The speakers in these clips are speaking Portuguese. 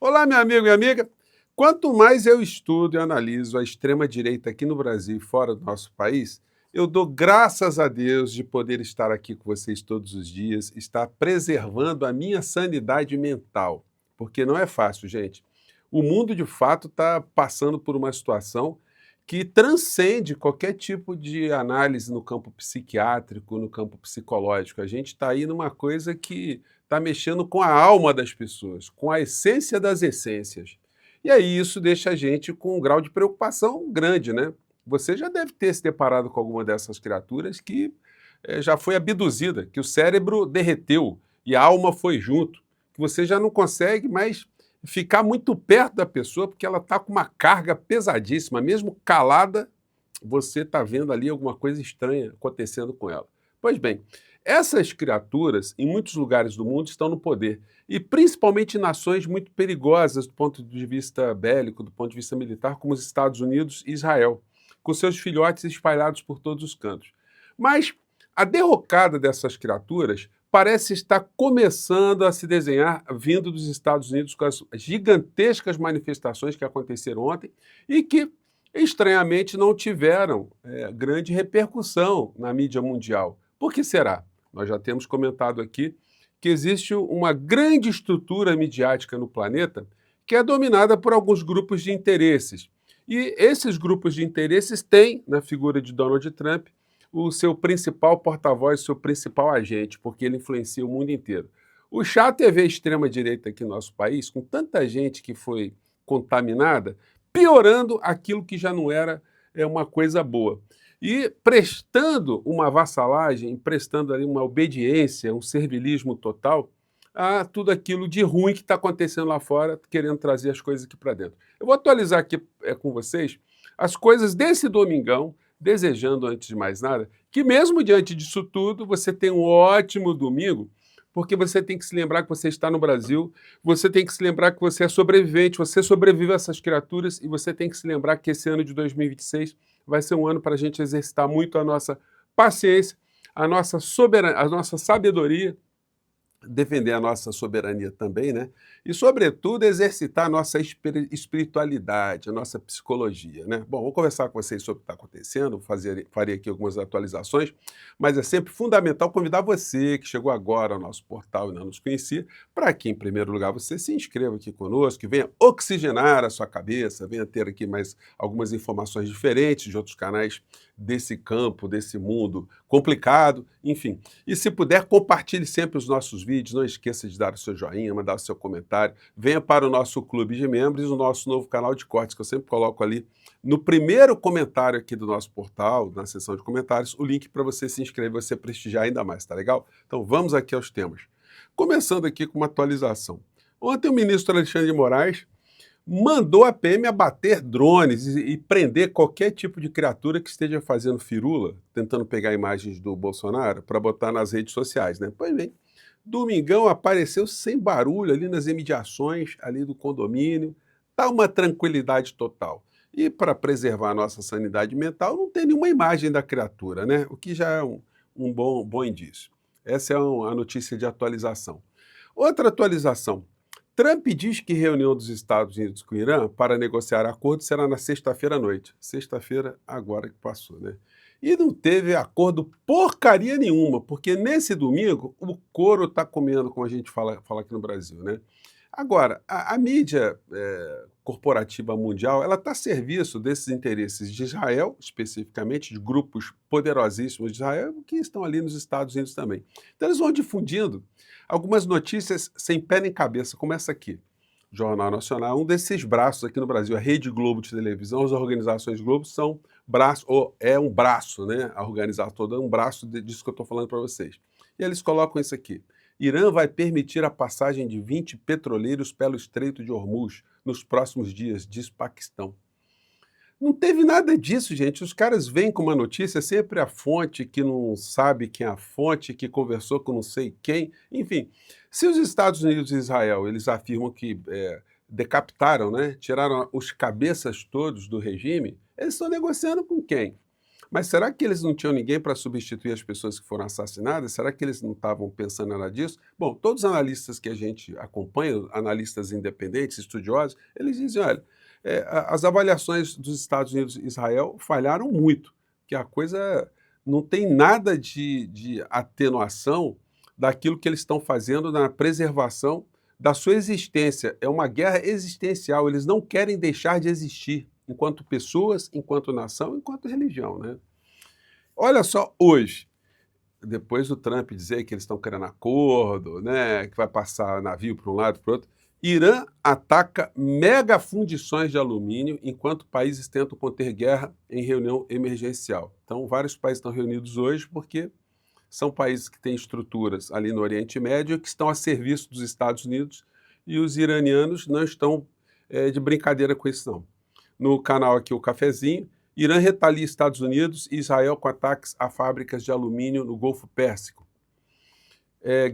Olá, meu amigo e amiga. Quanto mais eu estudo e analiso a extrema-direita aqui no Brasil e fora do nosso país, eu dou graças a Deus de poder estar aqui com vocês todos os dias, estar preservando a minha sanidade mental, porque não é fácil, gente. O mundo, de fato, está passando por uma situação que transcende qualquer tipo de análise no campo psiquiátrico, no campo psicológico. A gente está aí numa coisa que está mexendo com a alma das pessoas, com a essência das essências. E aí isso deixa a gente com um grau de preocupação grande, né? Você já deve ter se deparado com alguma dessas criaturas que já foi abduzida, que o cérebro derreteu e a alma foi junto, que você já não consegue mais ficar muito perto da pessoa porque ela está com uma carga pesadíssima, mesmo calada, você está vendo ali alguma coisa estranha acontecendo com ela. Pois bem, essas criaturas, em muitos lugares do mundo, estão no poder, e principalmente em nações muito perigosas do ponto de vista bélico, do ponto de vista militar, como os Estados Unidos e Israel, com seus filhotes espalhados por todos os cantos. Mas a derrocada dessas criaturas parece estar começando a se desenhar vindo dos Estados Unidos com as gigantescas manifestações que aconteceram ontem e que estranhamente não tiveram grande repercussão na mídia mundial. Por que será? Nós já temos comentado aqui que existe uma grande estrutura midiática no planeta que é dominada por alguns grupos de interesses. E esses grupos de interesses têm, na figura de Donald Trump, o seu principal porta-voz, o seu principal agente, porque ele influencia o mundo inteiro. O chato é ver a extrema-direita aqui no nosso país, com tanta gente que foi contaminada, piorando aquilo que já não era uma coisa boa. E prestando uma vassalagem, prestando ali uma obediência, um servilismo total a tudo aquilo de ruim que está acontecendo lá fora, querendo trazer as coisas aqui para dentro. Eu vou atualizar aqui com vocês as coisas desse domingão, desejando, antes de mais nada, que mesmo diante disso tudo, você tenha um ótimo domingo, porque você tem que se lembrar que você está no Brasil, você tem que se lembrar que você é sobrevivente, você sobrevive a essas criaturas, e você tem que se lembrar que esse ano de 2026 vai ser um ano para a gente exercitar muito a nossa paciência, a nossa soberania, a nossa sabedoria, defender a nossa soberania também, né? E, sobretudo, exercitar a nossa espiritualidade, a nossa psicologia, né? Bom, vou conversar com vocês sobre o que está acontecendo, farei aqui algumas atualizações, mas é sempre fundamental convidar você, que chegou agora ao nosso portal e não nos conhecia, para que, em primeiro lugar, você se inscreva aqui conosco, que venha oxigenar a sua cabeça, venha ter aqui mais algumas informações diferentes de outros canais desse campo, desse mundo complicado, enfim. E se puder, compartilhe sempre os nossos vídeos, não esqueça de dar o seu joinha, mandar o seu comentário, venha para o nosso clube de membros e o nosso novo canal de cortes, que eu sempre coloco ali no primeiro comentário aqui do nosso portal, na seção de comentários, o link para você se inscrever e você prestigiar ainda mais, tá legal? Então vamos aqui aos temas. Começando aqui com uma atualização. Ontem o ministro Alexandre de Moraes mandou a PM abater drones e prender qualquer tipo de criatura que esteja fazendo firula, tentando pegar imagens do Bolsonaro para botar nas redes sociais, né? Pois bem, domingão apareceu sem barulho ali nas imediações ali do condomínio, tá uma tranquilidade total. E para preservar a nossa sanidade mental, não tem nenhuma imagem da criatura, né? O que já é um bom indício. Essa é a notícia de atualização. Outra atualização. Trump diz que reunião dos Estados Unidos com o Irã para negociar acordo será na sexta-feira à noite. Sexta-feira, agora que passou, né? E não teve acordo porcaria nenhuma, porque nesse domingo o couro está comendo, como a gente fala aqui no Brasil, né? Agora, a mídia corporativa mundial, ela está a serviço desses interesses de Israel, especificamente, de grupos poderosíssimos de Israel, que estão ali nos Estados Unidos também. Então eles vão difundindo algumas notícias sem pé nem cabeça, como essa aqui. Jornal Nacional, um desses braços aqui no Brasil, a Rede Globo de televisão, as organizações Globo são braço, ou é um braço, né? A organização toda é um braço disso que eu estou falando para vocês. E eles colocam isso aqui. Irã vai permitir a passagem de 20 petroleiros pelo Estreito de Hormuz nos próximos dias, diz Paquistão. Não teve nada disso, gente. Os caras vêm com uma notícia, sempre a fonte que não sabe quem é a fonte, que conversou com não sei quem. Enfim, se os Estados Unidos e Israel, eles afirmam que decapitaram, né, tiraram os cabeças todos do regime, eles estão negociando com quem? Mas será que eles não tinham ninguém para substituir as pessoas que foram assassinadas? Será que eles não estavam pensando nada disso? Bom, todos os analistas que a gente acompanha, analistas independentes, estudiosos, eles dizem, olha, as avaliações dos Estados Unidos e Israel falharam muito, que a coisa não tem nada de atenuação daquilo que eles estão fazendo na preservação da sua existência. É uma guerra existencial, eles não querem deixar de existir enquanto pessoas, enquanto nação, enquanto religião, né? Olha só, hoje, depois do Trump dizer que eles estão querendo acordo, né, que vai passar navio para um lado e para o outro, Irã ataca mega fundições de alumínio enquanto países tentam conter guerra em reunião emergencial. Então, vários países estão reunidos hoje porque são países que têm estruturas ali no Oriente Médio que estão a serviço dos Estados Unidos e os iranianos não estão de brincadeira com isso, não. No canal aqui, o Cafezinho, Irã retalia Estados Unidos e Israel com ataques a fábricas de alumínio no Golfo Pérsico.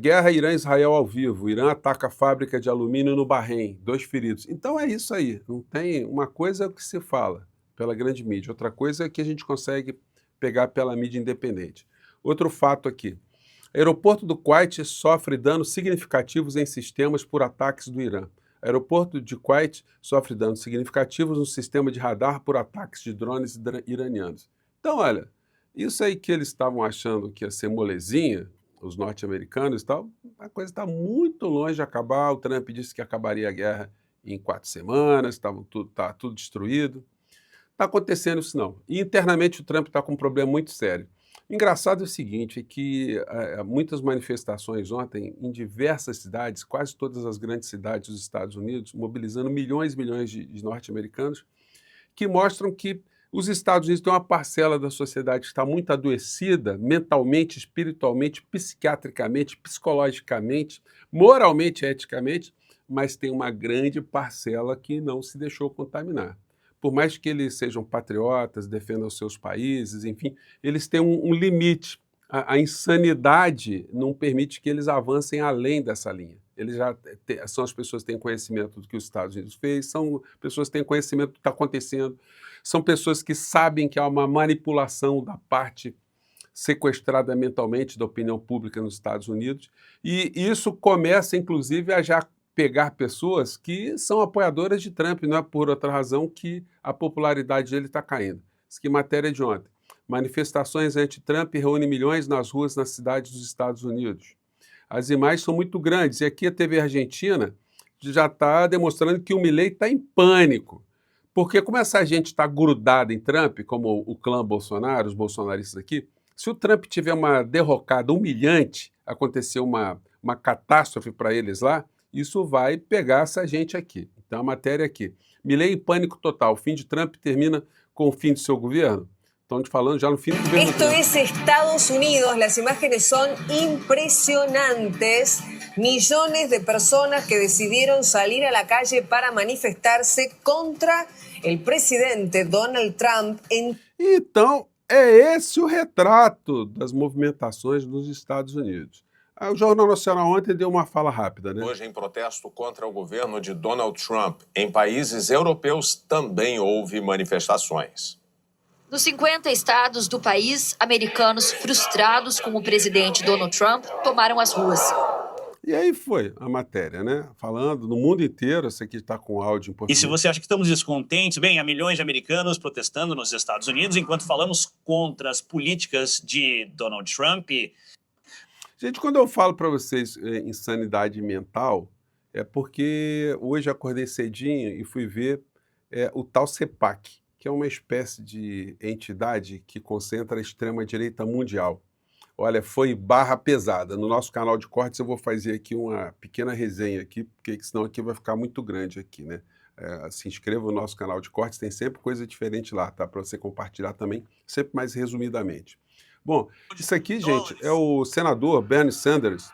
Guerra Irã-Israel ao vivo. Irã ataca a fábrica de alumínio no Bahrein. 2 feridos. Então é isso aí. Não tem uma coisa que se fala pela grande mídia. Outra coisa é que a gente consegue pegar pela mídia independente. Outro fato aqui. Aeroporto do Kuwait sofre danos significativos em sistemas por ataques do Irã. Aeroporto de Kuwait sofre danos significativos no sistema de radar por ataques de drones iranianos. Então, olha, isso aí que eles estavam achando que ia ser molezinha, os norte-americanos e tal, a coisa está muito longe de acabar. O Trump disse que acabaria a guerra em 4 semanas, está tudo destruído. Está acontecendo isso não. E internamente o Trump está com um problema muito sério. Engraçado é o seguinte, é que muitas manifestações ontem em diversas cidades, quase todas as grandes cidades dos Estados Unidos, mobilizando milhões e milhões de norte-americanos, que mostram que os Estados Unidos têm uma parcela da sociedade que está muito adoecida, mentalmente, espiritualmente, psiquiatricamente, psicologicamente, moralmente, eticamente, mas tem uma grande parcela que não se deixou contaminar. Por mais que eles sejam patriotas, defendam os seus países, enfim, eles têm um limite. A insanidade não permite que eles avancem além dessa linha. Eles são as pessoas que têm conhecimento do que os Estados Unidos fez, são pessoas que têm conhecimento do que está acontecendo, são pessoas que sabem que há uma manipulação da parte sequestrada mentalmente da opinião pública nos Estados Unidos, e isso começa, inclusive, a já pegar pessoas que são apoiadoras de Trump, não é por outra razão que a popularidade dele está caindo. Isso aqui é matéria de ontem. Manifestações anti-Trump reúnem milhões nas ruas nas cidades dos Estados Unidos. As imagens são muito grandes, e aqui a TV Argentina já está demonstrando que o Milei está em pânico. Porque como essa gente está grudada em Trump, como o clã Bolsonaro, os bolsonaristas aqui, se o Trump tiver uma derrocada humilhante, acontecer uma catástrofe para eles lá, isso vai pegar essa gente aqui. Então, a matéria aqui. Milei em pânico total. O fim de Trump termina com o fim do seu governo? Estamos falando já no fim do governo. Esto es Estados Unidos. Las imágenes son impresionantes. Millones de personas que decidieron salir a la calle para manifestarse contra el presidente Donald Trump. Então, é esse o retrato das movimentações nos Estados Unidos. O Jornal Nacional ontem deu uma fala rápida, né? Hoje, em protesto contra o governo de Donald Trump, em países europeus também houve manifestações. Nos 50 estados do país, americanos frustrados com o presidente Donald Trump tomaram as ruas. E aí foi a matéria, né? Falando no mundo inteiro, essa aqui está com áudio em português. E se você acha que estamos descontentes, bem, há milhões de americanos protestando nos Estados Unidos enquanto falamos contra as políticas de Donald Trump. Gente, quando eu falo para vocês insanidade mental, é porque hoje acordei cedinho e fui ver o tal CEPAC, que é uma espécie de entidade que concentra a extrema-direita mundial. Olha, foi barra pesada. No nosso canal de cortes eu vou fazer aqui uma pequena resenha aqui, porque senão aqui vai ficar muito grande aqui, né? Se inscreva no nosso canal de cortes, tem sempre coisa diferente lá, tá? Para você compartilhar também, sempre mais resumidamente. Bom, isso aqui, gente, é o senador Bernie Sanders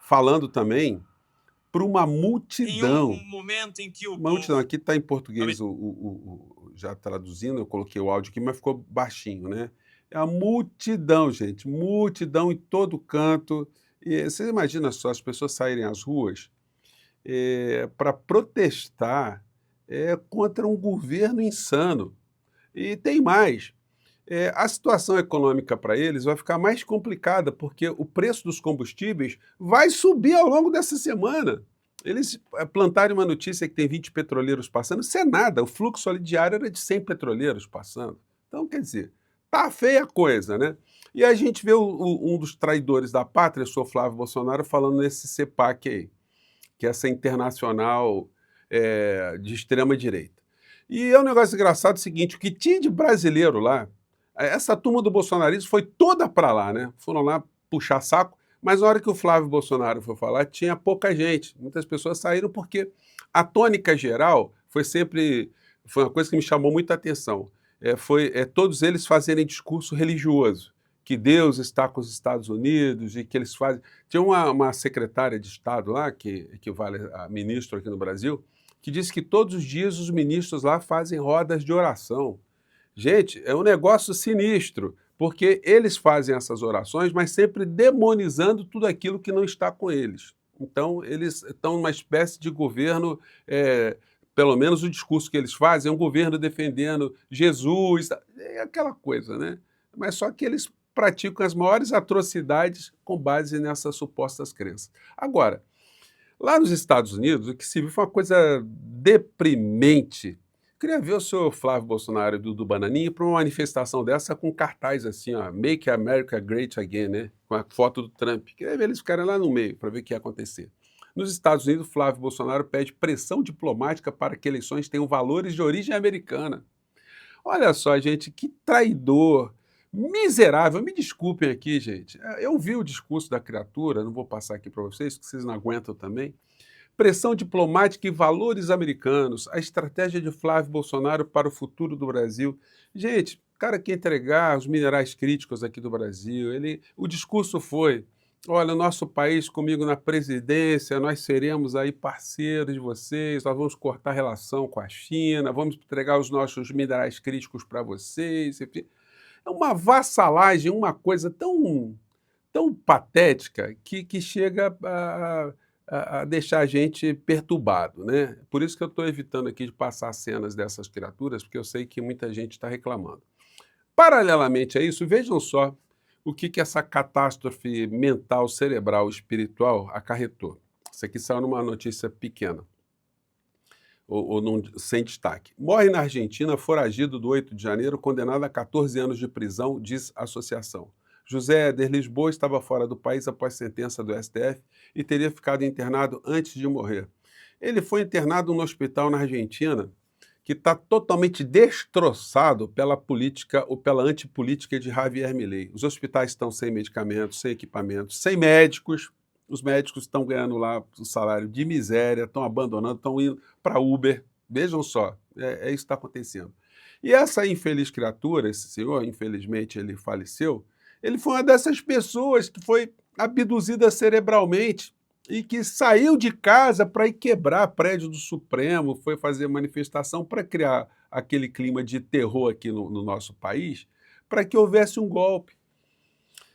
falando também para uma multidão. Em um momento em que o uma multidão, aqui está em português já traduzindo, eu coloquei o áudio aqui, mas ficou baixinho, né? É a multidão, gente, multidão em todo canto. E você imagina só as pessoas saírem às ruas para protestar contra um governo insano. E tem mais. a situação econômica para eles vai ficar mais complicada, porque o preço dos combustíveis vai subir ao longo dessa semana. Eles plantaram uma notícia que tem 20 petroleiros passando, isso é nada, o fluxo ali diário era de 100 petroleiros passando. Então, quer dizer, tá feia a coisa, né? E a gente vê um dos traidores da pátria, o senhor Flávio Bolsonaro, falando nesse CEPAC aí, que é essa internacional de extrema-direita. E é um negócio engraçado o seguinte, o que tinha de brasileiro lá, essa turma do bolsonarismo foi toda para lá, né? Foram lá puxar saco, mas na hora que o Flávio Bolsonaro foi falar, tinha pouca gente. Muitas pessoas saíram porque a tônica geral foi uma coisa que me chamou muita atenção. Todos eles fazerem discurso religioso, que Deus está com os Estados Unidos e que eles fazem... Tinha uma secretária de Estado lá, que equivale a ministro aqui no Brasil, que disse que todos os dias os ministros lá fazem rodas de oração. Gente, é um negócio sinistro, porque eles fazem essas orações, mas sempre demonizando tudo aquilo que não está com eles. Então, eles estão numa espécie de governo, pelo menos o discurso que eles fazem é um governo defendendo Jesus, é aquela coisa, né? Mas só que eles praticam as maiores atrocidades com base nessas supostas crenças. Agora, lá nos Estados Unidos, o que se viu foi uma coisa deprimente. Queria ver o senhor Flávio Bolsonaro do Bananinha para uma manifestação dessa com cartaz assim, ó, Make America Great Again, né? Com a foto do Trump. Queria ver eles ficarem lá no meio para ver o que ia acontecer. Nos Estados Unidos, Flávio Bolsonaro pede pressão diplomática para que eleições tenham valores de origem americana. Olha só, gente, que traidor, miserável. Me desculpem aqui, gente. Eu vi o discurso da criatura, não vou passar aqui para vocês, que vocês não aguentam também. Pressão diplomática e valores americanos, a estratégia de Flávio Bolsonaro para o futuro do Brasil. Gente, o cara quer entregar os minerais críticos aqui do Brasil. O discurso foi, olha, o nosso país comigo na presidência, nós seremos aí parceiros de vocês, nós vamos cortar relação com a China, vamos entregar os nossos minerais críticos para vocês. Enfim. É uma vassalagem, uma coisa tão patética que chega a deixar a gente perturbado, né? Por isso que eu estou evitando aqui de passar cenas dessas criaturas, porque eu sei que muita gente está reclamando. Paralelamente a isso, vejam só o que essa catástrofe mental, cerebral, espiritual acarretou. Isso aqui saiu numa notícia pequena, sem destaque. Morre na Argentina foragido do 8 de janeiro, condenado a 14 anos de prisão, diz a associação. José Éder Lisboa estava fora do país após sentença do STF e teria ficado internado antes de morrer. Ele foi internado no hospital na Argentina, que está totalmente destroçado pela política ou pela antipolítica de Javier Milei. Os hospitais estão sem medicamentos, sem equipamentos, sem médicos. Os médicos estão ganhando lá o salário de miséria, estão abandonando, estão indo para Uber. Vejam só, é isso que está acontecendo. E essa infeliz criatura, esse senhor, infelizmente ele faleceu, ele foi uma dessas pessoas que foi abduzida cerebralmente e que saiu de casa para ir quebrar prédio do Supremo, foi fazer manifestação para criar aquele clima de terror aqui no nosso país, para que houvesse um golpe.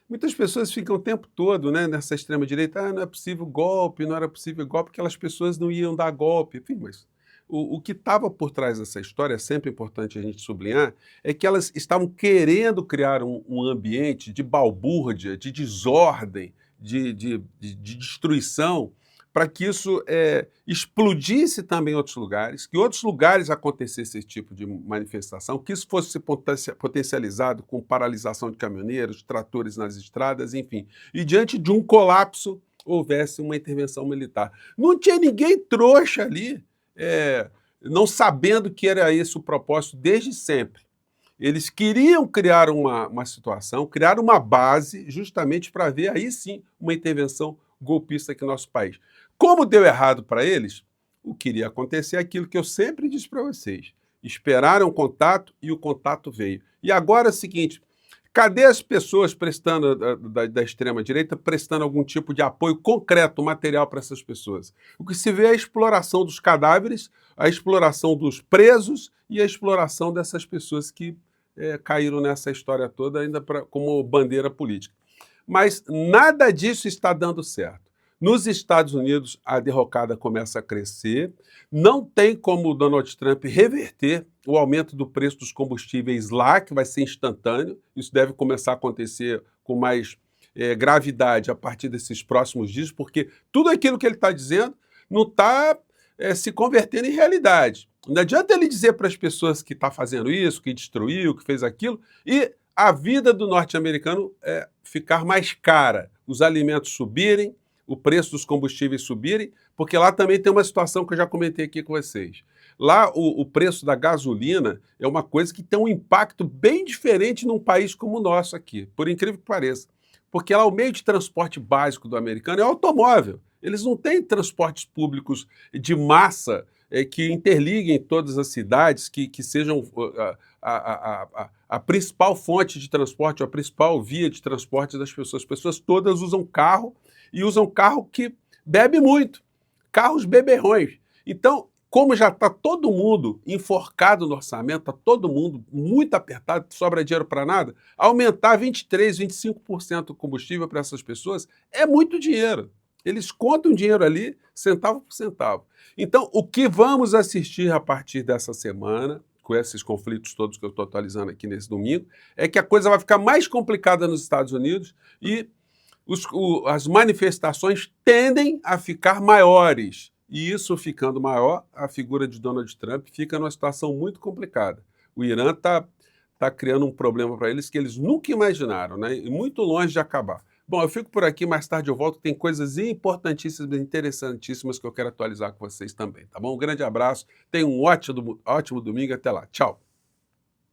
Muitas pessoas ficam o tempo todo, né, nessa extrema-direita, não é possível golpe, não era possível golpe, aquelas pessoas não iam dar golpe, enfim, mas o que estava por trás dessa história, é sempre importante a gente sublinhar, é que elas estavam querendo criar um ambiente de balbúrdia, de desordem, de destruição, para que isso explodisse também em outros lugares, que em outros lugares acontecesse esse tipo de manifestação, que isso fosse potencializado com paralisação de caminhoneiros, tratores nas estradas, enfim. E diante de um colapso, houvesse uma intervenção militar. Não tinha ninguém trouxa ali, não sabendo que era esse o propósito desde sempre. Eles queriam criar uma situação, criar uma base justamente para ver aí sim uma intervenção golpista aqui no nosso país. Como deu errado para eles, o que iria acontecer é aquilo que eu sempre disse para vocês. Esperaram o contato e o contato veio. E agora é o seguinte, cadê as pessoas prestando da extrema-direita, prestando algum tipo de apoio concreto, material para essas pessoas? O que se vê é a exploração dos cadáveres, a exploração dos presos e a exploração dessas pessoas que caíram nessa história toda ainda como bandeira política. Mas nada disso está dando certo. Nos Estados Unidos, a derrocada começa a crescer. Não tem como o Donald Trump reverter o aumento do preço dos combustíveis lá, que vai ser instantâneo. Isso deve começar a acontecer com mais gravidade a partir desses próximos dias, porque tudo aquilo que ele está dizendo não está se convertendo em realidade. Não adianta ele dizer para as pessoas que está fazendo isso, que destruiu, que fez aquilo, e a vida do norte-americano ficar mais cara, os alimentos subirem, o preço dos combustíveis subirem, porque lá também tem uma situação que eu já comentei aqui com vocês. Lá o preço da gasolina é uma coisa que tem um impacto bem diferente num país como o nosso aqui, por incrível que pareça. Porque lá o meio de transporte básico do americano é o automóvel. Eles não têm transportes públicos de massa que interliguem todas as cidades, que sejam a principal fonte de transporte, a principal via de transporte das pessoas. As pessoas todas usam carro e usam carro que bebe muito, carros beberrões. Então, como já está todo mundo enforcado no orçamento, está todo mundo muito apertado, sobra dinheiro para nada, aumentar 23%, 25% o combustível para essas pessoas é muito dinheiro. Eles contam dinheiro ali, centavo por centavo. Então, o que vamos assistir a partir dessa semana, com esses conflitos todos que eu estou atualizando aqui nesse domingo, é que a coisa vai ficar mais complicada nos Estados Unidos e as manifestações tendem a ficar maiores. E isso ficando maior, a figura de Donald Trump fica numa situação muito complicada. O Irã está criando um problema para eles que eles nunca imaginaram, né? E muito longe de acabar. Bom, eu fico por aqui, mais tarde eu volto, tem coisas importantíssimas, interessantíssimas que eu quero atualizar com vocês também, tá bom? Um grande abraço, tenham um ótimo domingo, até lá, tchau!